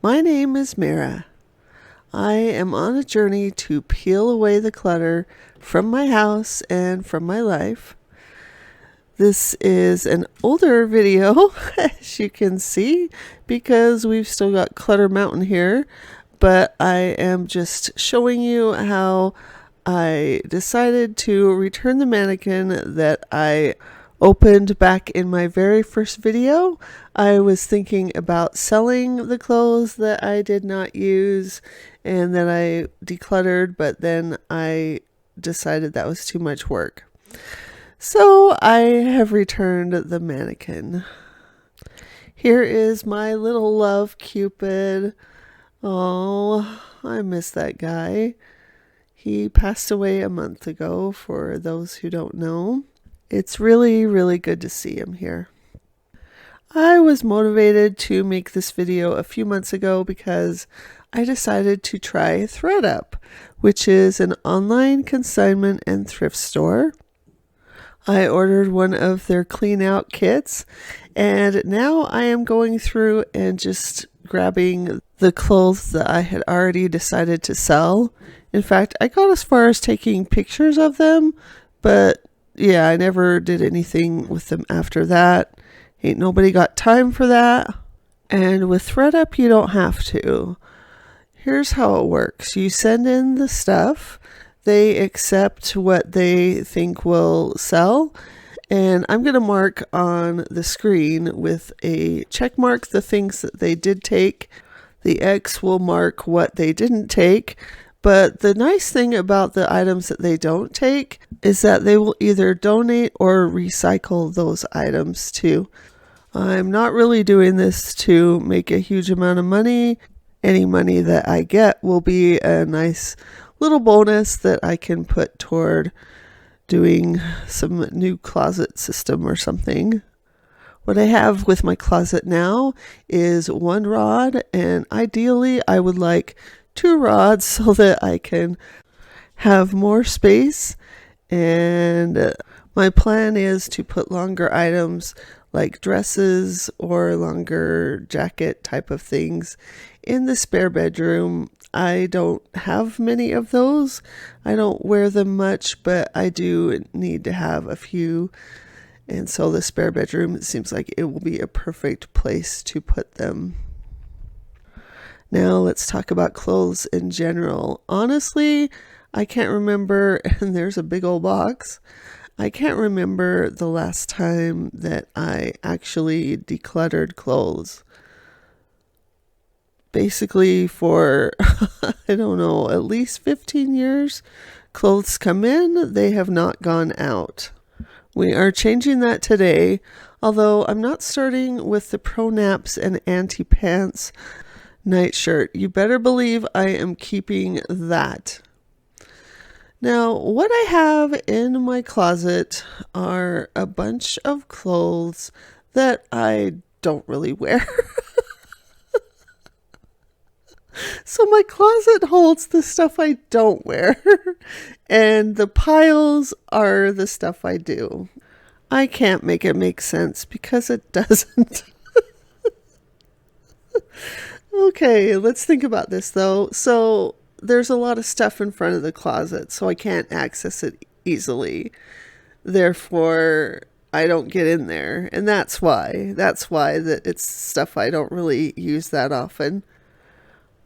My name is Mara. I am on a journey to peel away the clutter from my house and from my life. This is an older video, as you can see, because we've still got Clutter Mountain here, but I am just showing you how I decided to return the mannequin that I opened back in my very first video. I was thinking about selling the clothes that I did not use and that I decluttered, but then I decided that was too much work. So I have returned the mannequin. Here is my little love Cupid. Oh, I miss that guy. He passed away a month ago, for those who don't know. It's really, really good to see him here. I was motivated to make this video a few months ago because I decided to try ThreadUp, which is an online consignment and thrift store. I ordered one of their clean out kits, and now I am going through and just grabbing the clothes that I had already decided to sell. In fact, I got as far as taking pictures of them, but yeah, I never did anything with them after that. Ain't nobody got time for that. And with ThreadUp, you don't have to. Here's how it works. You send in the stuff. They accept what they think will sell. And I'm going to mark on the screen with a check mark the things that they did take. The X will mark what they didn't take. But the nice thing about the items that they don't take is that they will either donate or recycle those items too. I'm not really doing this to make a huge amount of money. Any money that I get will be a nice little bonus that I can put toward doing some new closet system or something. What I have with my closet now is one rod, and ideally I would like 2 rods so that I can have more space. And my plan is to put longer items like dresses or longer jacket type of things in the spare bedroom. I don't have many of those. I don't wear them much, but I do need to have a few. And so the spare bedroom, it seems like it will be a perfect place to put them. Now let's talk about clothes in general. Honestly, I can't remember, and there's a big old box. I can't remember the last time that I actually decluttered clothes. Basically for, I don't know, at least 15 years, clothes come in, they have not gone out. We are changing that today, although I'm not starting with the pro naps and anti-pants nightshirt. You better believe I am keeping that. Now, what I have in my closet are a bunch of clothes that I don't really wear. So my closet holds the stuff I don't wear, and the piles are the stuff I do. I can't make it make sense because it doesn't. Okay, let's think about this though. So there's a lot of stuff in front of the closet, so I can't access it easily. Therefore, I don't get in there. And that's why that it's stuff I don't really use that often.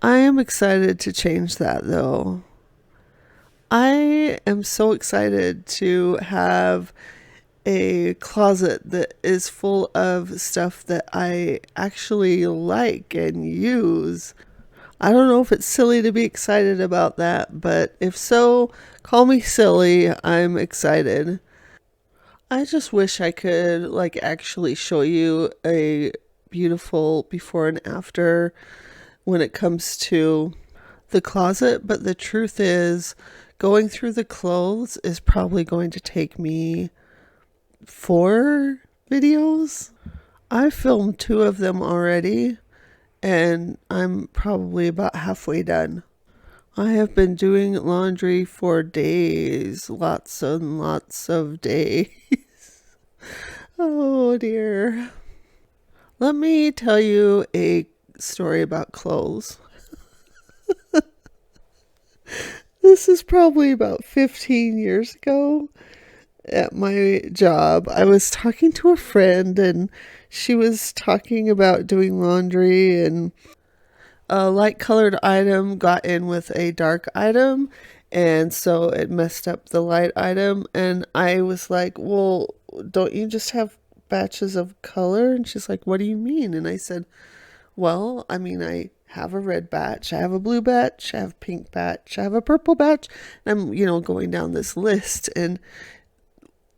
I am excited to change that though. I am so excited to have a closet that is full of stuff that I actually like and use. I don't know if it's silly to be excited about that, but if so, call me silly. I'm excited. I just wish I could actually show you a beautiful before and after when it comes to the closet, but the truth is going through the clothes is probably going to take me 4 videos. I filmed 2 of them already, and I'm probably about halfway done. I have been doing laundry for days, lots and lots of days. Oh dear. Let me tell you a story about clothes. This is probably about 15 years ago at my job. I was talking to a friend and she was talking about doing laundry, and a light colored item got in with a dark item, and so it messed up the light item. And I was like, well, don't you just have batches of color? And she's like, what do you mean? And I said, well, I mean, I have a red batch, I have a blue batch, I have a pink batch, I have a purple batch. And I'm, going down this list. And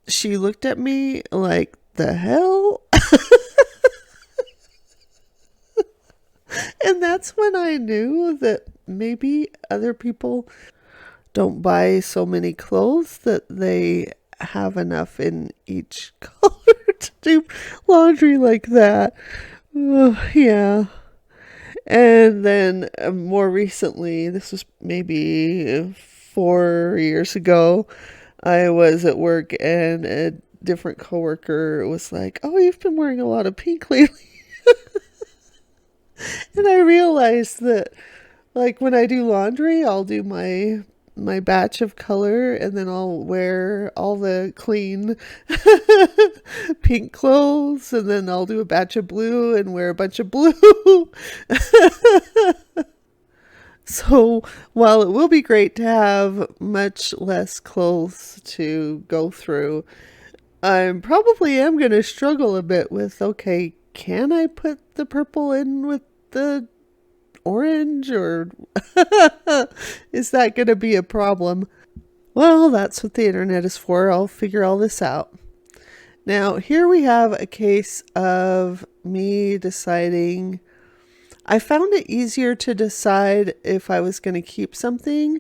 she looked at me like, the hell? And that's when I knew that maybe other people don't buy so many clothes that they have enough in each color to do laundry like that. Yeah. And then more recently, this was maybe 4 years ago, I was at work and a different coworker was like, oh, you've been wearing a lot of pink lately. And I realized that, like, when I do laundry, I'll do my batch of color, and then I'll wear all the clean pink clothes, and then I'll do a batch of blue and wear a bunch of blue. So while it will be great to have much less clothes to go through, I probably am going to struggle a bit with, okay, can I put the purple in with the orange, or is that going to be a problem? Well, that's what the internet is for. I'll figure all this out. Now, here we have a case of me deciding. I found it easier to decide if I was going to keep something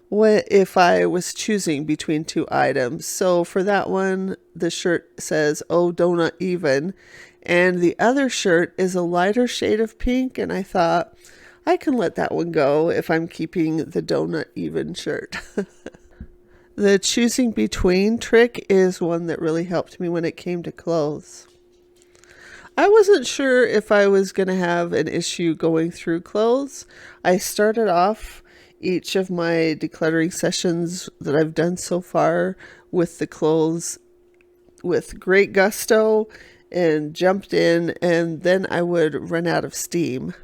if I was choosing between two items. So for that one, the shirt says, oh, donut even. And the other shirt is a lighter shade of pink. And I thought, I can let that one go if I'm keeping the donut even shirt. The choosing between trick is one that really helped me when it came to clothes. I wasn't sure if I was going to have an issue going through clothes. I started off each of my decluttering sessions that I've done so far with the clothes with great gusto and jumped in, and then I would run out of steam.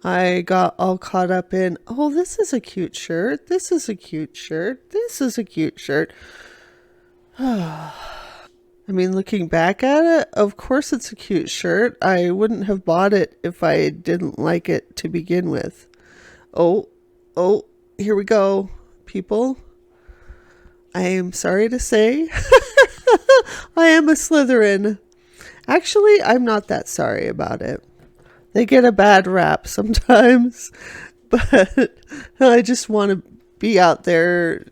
I got all caught up in, oh, this is a cute shirt. This is a cute shirt. This is a cute shirt. I mean, looking back at it, of course it's a cute shirt. I wouldn't have bought it if I didn't like it to begin with. Oh, here we go, people. I am sorry to say, I am a Slytherin. Actually, I'm not that sorry about it. They get a bad rap sometimes, but I just want to be out there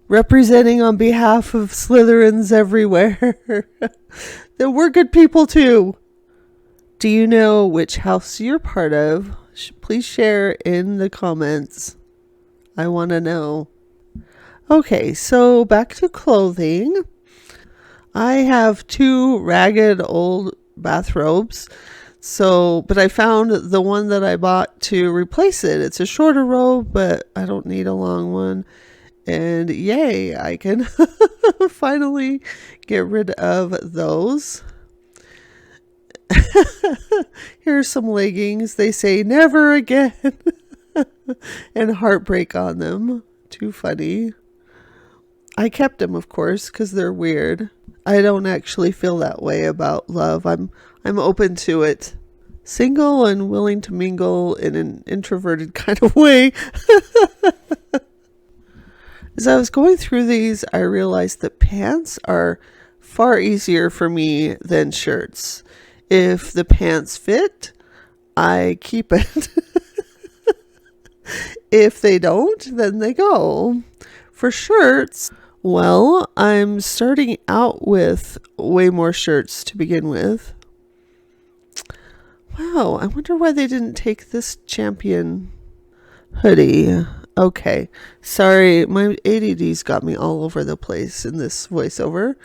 representing on behalf of Slytherins everywhere. That we're good people too. Do you know which house you're part of? Please share in the comments. I want to know. Okay, so back to clothing. I have 2 ragged old bathrobes. But I found the one that I bought to replace it. It's a shorter robe, but I don't need a long one. And yay, I can finally get rid of those. Here's some leggings. They say never again. And heartbreak on them. Too funny. I kept them, of course, because they're weird. I don't actually feel that way about love. I'm open to it. Single and willing to mingle in an introverted kind of way. As I was going through these, I realized that pants are far easier for me than shirts. If the pants fit, I keep it. If they don't, then they go. For shirts, well, I'm starting out with way more shirts to begin with. Wow, I wonder why they didn't take this champion hoodie. Okay, sorry, my ADD's got me all over the place in this voiceover.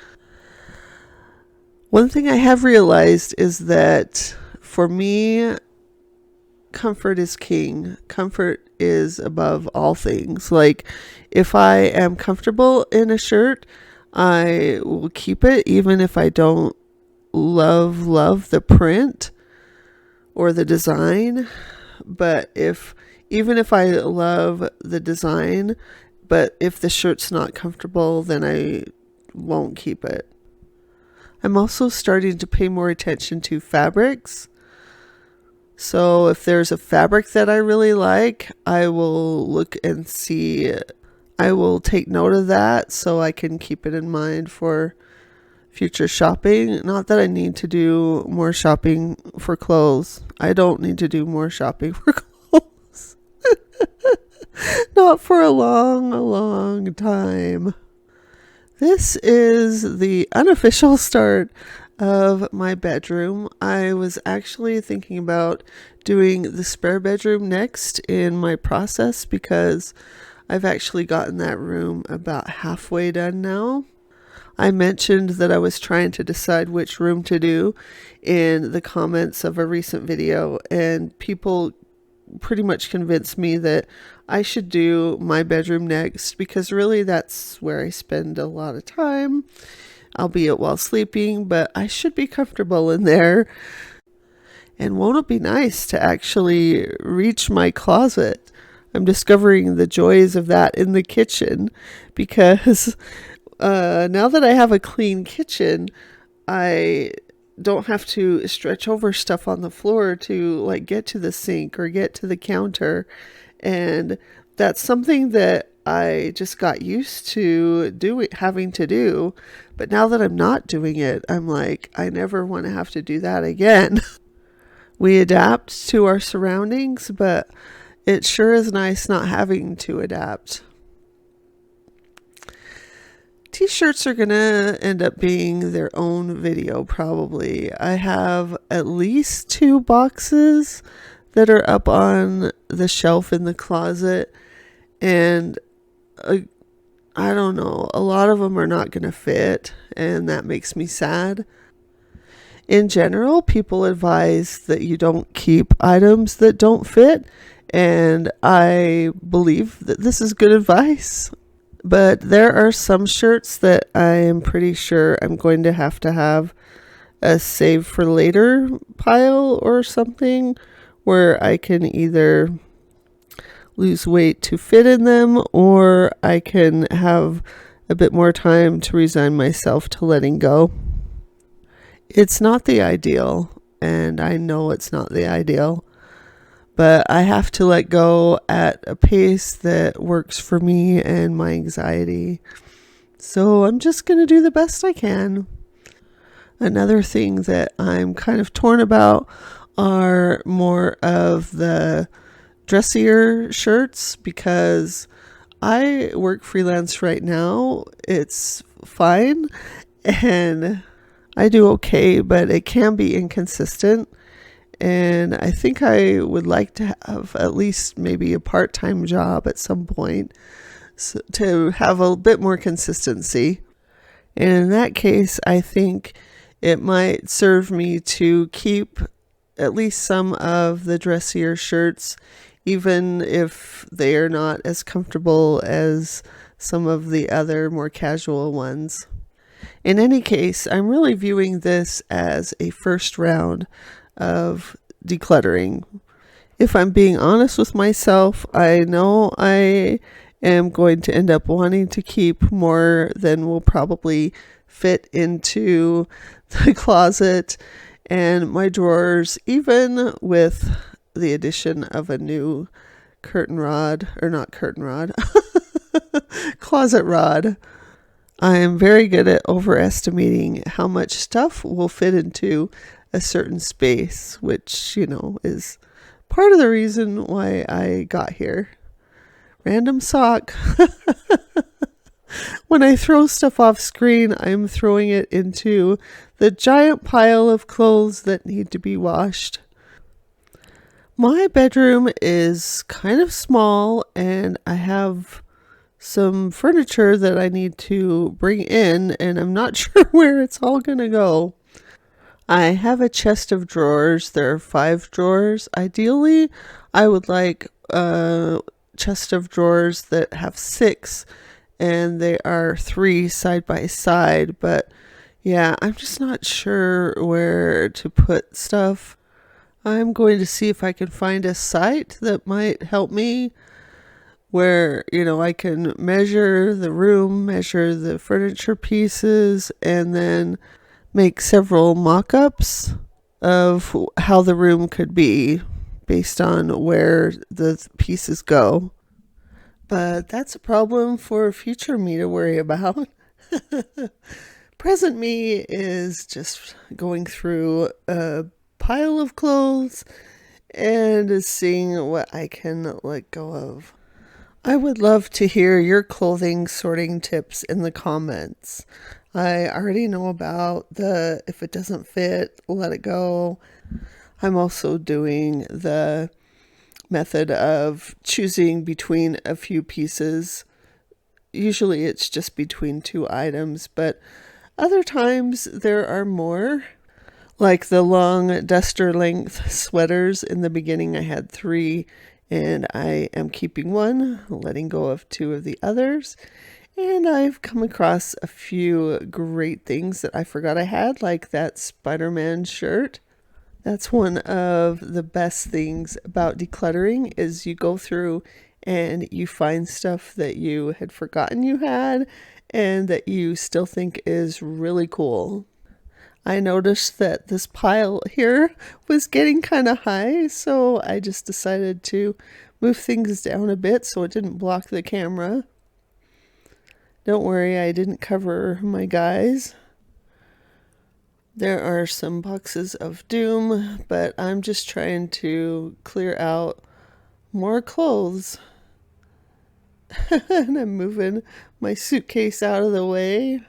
One thing I have realized is that for me, comfort is king. Comfort is above all things. Like, if I am comfortable in a shirt, I will keep it even if I don't love the print or the design. But even if I love the design, but if the shirt's not comfortable, then I won't keep it. I'm also starting to pay more attention to fabrics. So if there's a fabric that I really like, I will look and see. I will take note of that so I can keep it in mind for future shopping. Not that I need to do more shopping for clothes. I don't need to do more shopping for clothes. Not for a long time. This is the unofficial start of my bedroom. I was actually thinking about doing the spare bedroom next in my process because I've actually gotten that room about halfway done now. I mentioned that I was trying to decide which room to do in the comments of a recent video, and people pretty much convinced me that I should do my bedroom next because really that's where I spend a lot of time, albeit while sleeping, but I should be comfortable in there. And won't it be nice to actually reach my closet? I'm discovering the joys of that in the kitchen because now that I have a clean kitchen, I don't have to stretch over stuff on the floor to like get to the sink or get to the counter. And that's something that I just got used to having to do. But now that I'm not doing it, I'm like, I never want to have to do that again. We adapt to our surroundings, but it sure is nice not having to adapt. T-shirts are gonna end up being their own video probably. I have at least 2 boxes that are up on the shelf in the closet, and I don't know, a lot of them are not gonna fit, and that makes me sad. In general, people advise that you don't keep items that don't fit, and I believe that this is good advice. But there are some shirts that I am pretty sure I'm going to have a save for later pile or something where I can either lose weight to fit in them or I can have a bit more time to resign myself to letting go. It's not the ideal, and I know it's not the ideal, but I have to let go at a pace that works for me and my anxiety. So I'm just going to do the best I can. Another thing that I'm kind of torn about are more of the dressier shirts because I work freelance right now. It's fine and I do okay, but it can be inconsistent. And I think I would like to have at least maybe a part-time job at some point to have a bit more consistency. And in that case, I think it might serve me to keep at least some of the dressier shirts, even if they are not as comfortable as some of the other more casual ones. In any case, I'm really viewing this as a first round of decluttering. If I'm being honest with myself, I know I am going to end up wanting to keep more than will probably fit into the closet and my drawers, even with the addition of a new closet rod. I am very good at overestimating how much stuff will fit into a certain space, which, is part of the reason why I got here. Random sock. When I throw stuff off screen, I'm throwing it into the giant pile of clothes that need to be washed. My bedroom is kind of small and I have some furniture that I need to bring in and I'm not sure where it's all gonna go. I have a chest of drawers. There are 5 drawers. Ideally, I would like a chest of drawers that have 6, and they are 3 side by side. But yeah, I'm just not sure where to put stuff. I'm going to see if I can find a site that might help me where, I can measure the room, measure the furniture pieces, and then make several mock-ups of how the room could be based on where the pieces go. But that's a problem for future me to worry about. Present me is just going through a pile of clothes and is seeing what I can let go of. I would love to hear your clothing sorting tips in the comments. I already know about the if it doesn't fit, let it go. I'm also doing the method of choosing between a few pieces. Usually it's just between 2 items, but other times there are more. Like the long duster length sweaters, in the beginning I had 3, and I am keeping 1, letting go of 2 of the others. And I've come across a few great things that I forgot I had, like that Spider-Man shirt. That's one of the best things about decluttering is you go through and you find stuff that you had forgotten you had and that you still think is really cool. I noticed that this pile here was getting kind of high, so I just decided to move things down a bit so it didn't block the camera. Don't worry, I didn't cover my guys. There are some boxes of doom, but I'm just trying to clear out more clothes. And I'm moving my suitcase out of the way.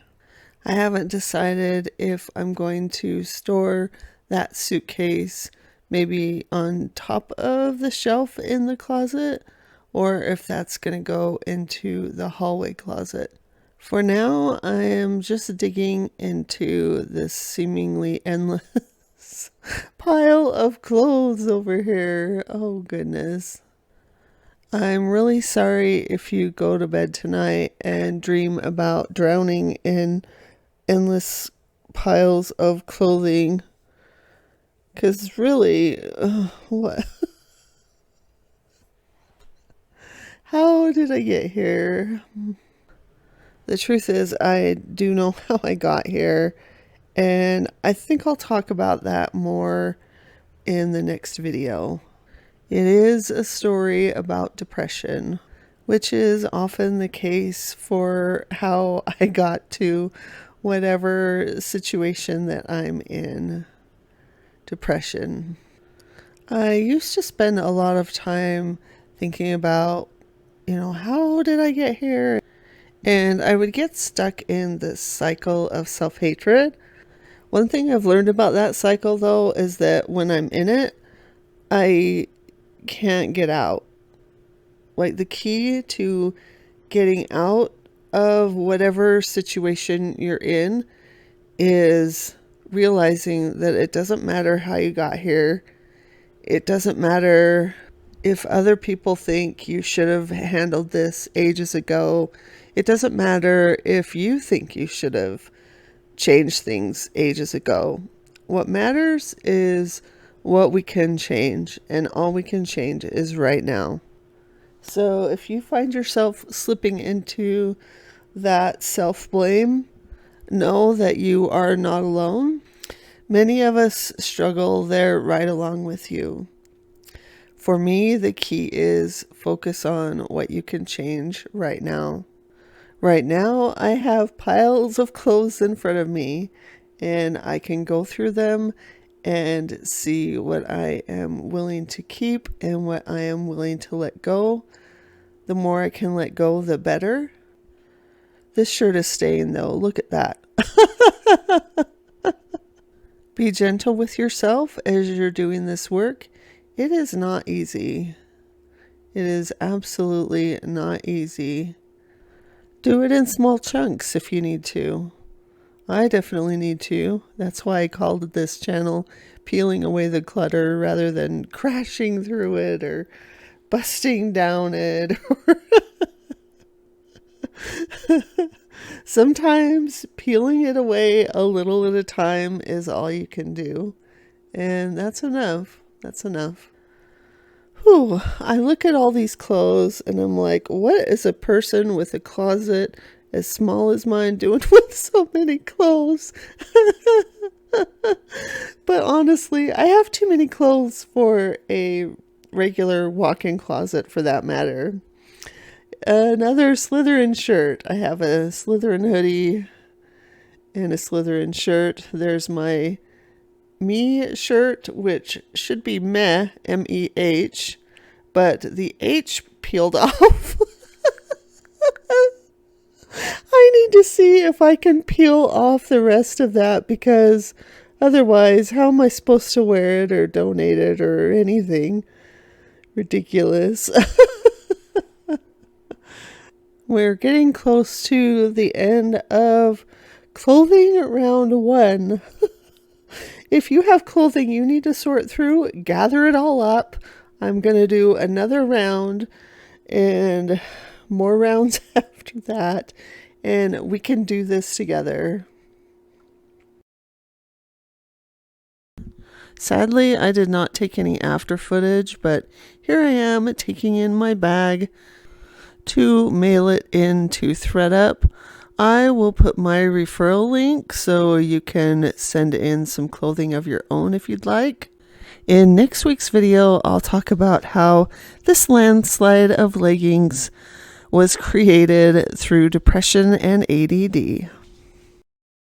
I haven't decided if I'm going to store that suitcase maybe on top of the shelf in the closet, or if that's going to go into the hallway closet. For now, I am just digging into this seemingly endless pile of clothes over here. Oh, goodness. I'm really sorry if you go to bed tonight and dream about drowning in endless piles of clothing. Because really, what? How did I get here? The truth is, I do know how I got here, and I think I'll talk about that more in the next video. It is a story about depression, which is often the case for how I got to whatever situation that I'm in. Depression. I used to spend a lot of time thinking about, how did I get here? And I would get stuck in this cycle of self-hatred. One thing I've learned about that cycle, though, is that when I'm in it, I can't get out. Like, the key to getting out of whatever situation you're in is realizing that it doesn't matter how you got here. It doesn't matter if other people think you should have handled this ages ago. It doesn't matter if you think you should have changed things ages ago. What matters is what we can change, and all we can change is right now. So if you find yourself slipping into that self-blame, know that you are not alone. Many of us struggle there right along with you. For me, the key is focus on what you can change right now. Right now, I have piles of clothes in front of me, and I can go through them and see what I am willing to keep and what I am willing to let go. The more I can let go, the better. This shirt is staying though. Look at that. Be gentle with yourself as you're doing this work. It is not easy. It is absolutely not easy. Do it in small chunks if you need to. I definitely need to. That's why I called this channel Peeling Away the Clutter rather than crashing through it or busting down it. Sometimes peeling it away a little at a time is all you can do. And that's enough. That's enough. Whew, I look at all these clothes and I'm like, what is a person with a closet as small as mine doing with so many clothes? But honestly, I have too many clothes for a regular walk-in closet for that matter. Another Slytherin shirt. I have a Slytherin hoodie and a Slytherin shirt. There's my me shirt, which should be meh, M-E-H, but the H peeled off. I need to see if I can peel off the rest of that, because otherwise, how am I supposed to wear it or donate it or anything? Ridiculous. We're getting close to the end of clothing round 1. If you have clothing you need to sort through, gather it all up. I'm going to do another round and more rounds after that, and we can do this together. Sadly, I did not take any after footage, but here I am taking in my bag to mail it into ThreadUp. I will put my referral link so you can send in some clothing of your own if you'd like. In next week's video, I'll talk about how this landslide of leggings was created through depression and ADD.